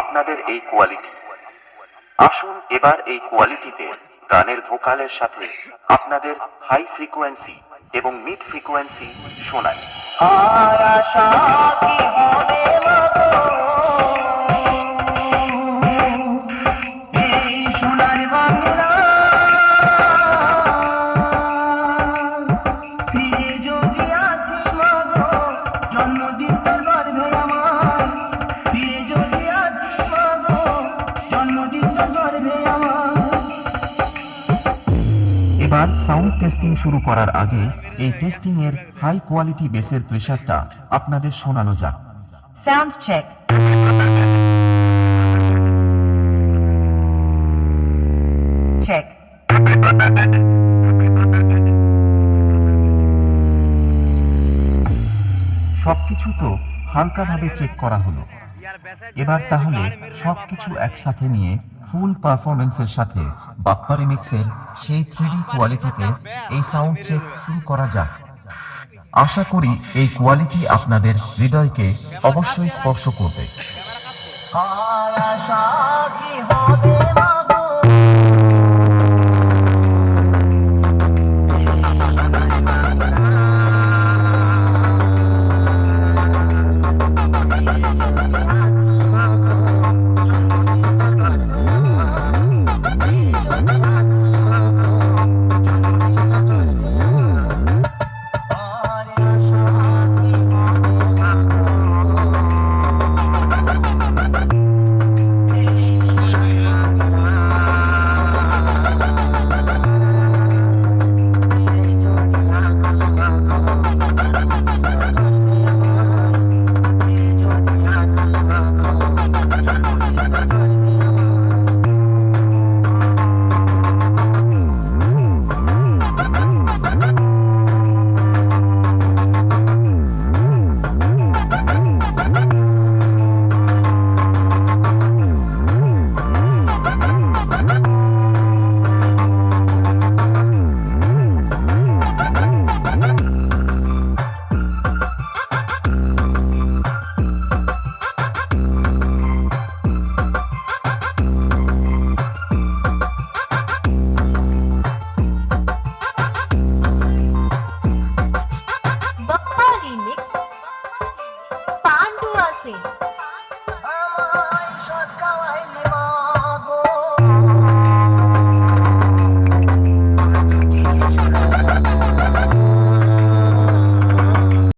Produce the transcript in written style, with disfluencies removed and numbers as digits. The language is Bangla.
আপনাদের এই কোয়ালিটি। আসুন এবার এই কোয়ালিটিতে গানের ভোকালের সাথে আপনাদের হাই ফ্রিকোয়েন্সি এবং মিড ফ্রিকোয়েন্সি শোনাই। আর আশা কি হবে মাগো, এই সোনার বাংলা ফিরে যদি আসি মাগো, জন্মদিন তোর গর্ভে আমার, ফিরে যদি আসি মাগো, জন্মদিন তোর গর্ভে আমার। এবার সাউন্ড টেস্টিং শুরু করার আগে এই টেস্টিং এর হাই কোয়ালিটি বেসের প্রেসারটা আপনাদের শোনানো যাক। Sound check. Check. সবকিছু তো হালকাভাবে চেক করা হলো, এবার তাহলে সবকিছু একসাথে নিয়ে ফুল পারফরমেন্সের সাথে বাপ্পা রিমিক্সের সেই 3D কোয়ালিটিতে এই সাউন্ড চেক শুরু করা যাক। আশা করি এই কোয়ালিটি আপনাদের হৃদয়কে অবশ্যই স্পর্শ করবে। আর আশা কি হবে মাগো, Bappa Remix. Pandu Ase. আমায় সৎ খাওয়াইলি মাগো, কি